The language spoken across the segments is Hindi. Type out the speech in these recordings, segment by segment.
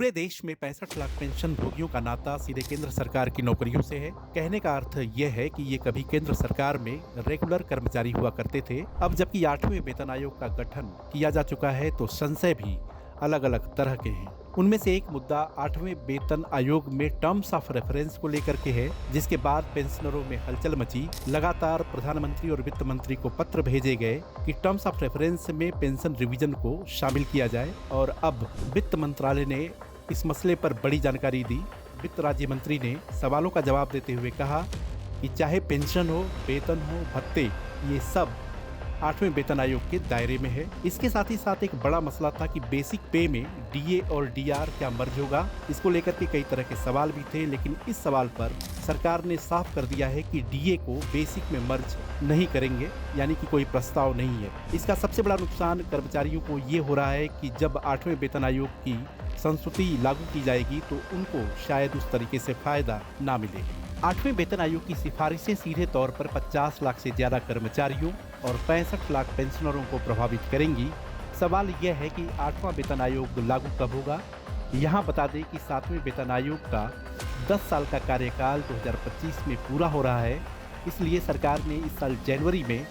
पूरे देश में 65 लाख पेंशन भोगियों का नाता सीधे केंद्र सरकार की नौकरियों से है। कहने का अर्थ यह है कि ये कभी केंद्र सरकार में रेगुलर कर्मचारी हुआ करते थे। अब जबकि 8वें वेतन आयोग का गठन किया जा चुका है तो संशय भी अलग अलग तरह के हैं। उनमें से एक मुद्दा 8वें वेतन आयोग में टर्म्स ऑफ रेफरेंस को लेकर के है, जिसके बाद पेंशनरों में हलचल मची। लगातार प्रधानमंत्री और वित्त मंत्री को पत्र भेजे गए कि टर्म्स ऑफ रेफरेंस में पेंशन रिवीजन को शामिल किया जाए और अब वित्त मंत्रालय ने इस मसले पर बड़ी जानकारी दी। वित्त राज्य मंत्री ने सवालों का जवाब देते हुए कहा कि चाहे पेंशन हो, वेतन हो, भत्ते, ये सब 8वें वेतन आयोग के दायरे में है। इसके साथ ही साथ एक बड़ा मसला था कि बेसिक पे में डीए और डीआर क्या मर्ज होगा। इसको लेकर के कई तरह के सवाल भी थे, लेकिन इस सवाल पर सरकार ने साफ कर दिया है कि डीए को बेसिक में मर्ज नहीं करेंगे, यानी कि कोई प्रस्ताव नहीं है। इसका सबसे बड़ा नुकसान कर्मचारियों को ये हो रहा है कि जब 8वें वेतन आयोग की संस्तुति लागू की जाएगी तो उनको शायद उस तरीके से फायदा ना मिले। 8वें वेतन आयोग की सिफारिशें सीधे तौर पर 50 लाख से ज्यादा कर्मचारियों और 65 लाख पेंशनरों को प्रभावित करेंगी। सवाल यह है कि 8वां वेतन आयोग लागू कब होगा। यहाँ बता दें कि 7वें वेतन आयोग का 10 साल का कार्यकाल 2025 में पूरा हो रहा है, इसलिए सरकार ने इस साल जनवरी में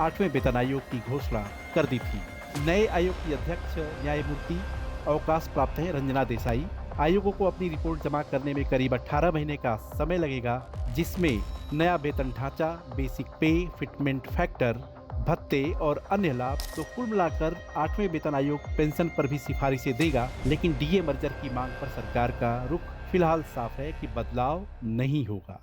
8वें वेतन आयोग की घोषणा कर दी थी। नए आयोग की अध्यक्ष न्यायमूर्ति अवकाश प्राप्त हैं रंजना देसाई। आयोगों को अपनी रिपोर्ट जमा करने में करीब 18 महीने का समय लगेगा, जिसमें नया वेतन ढांचा, बेसिक पे, फिटमेंट फैक्टर, भत्ते और अन्य लाभ, तो कुल मिलाकर 8वें वेतन आयोग पेंशन पर भी सिफारिशें देगा। लेकिन डीए मर्जर की मांग पर सरकार का रुख फिलहाल साफ है कि बदलाव नहीं होगा।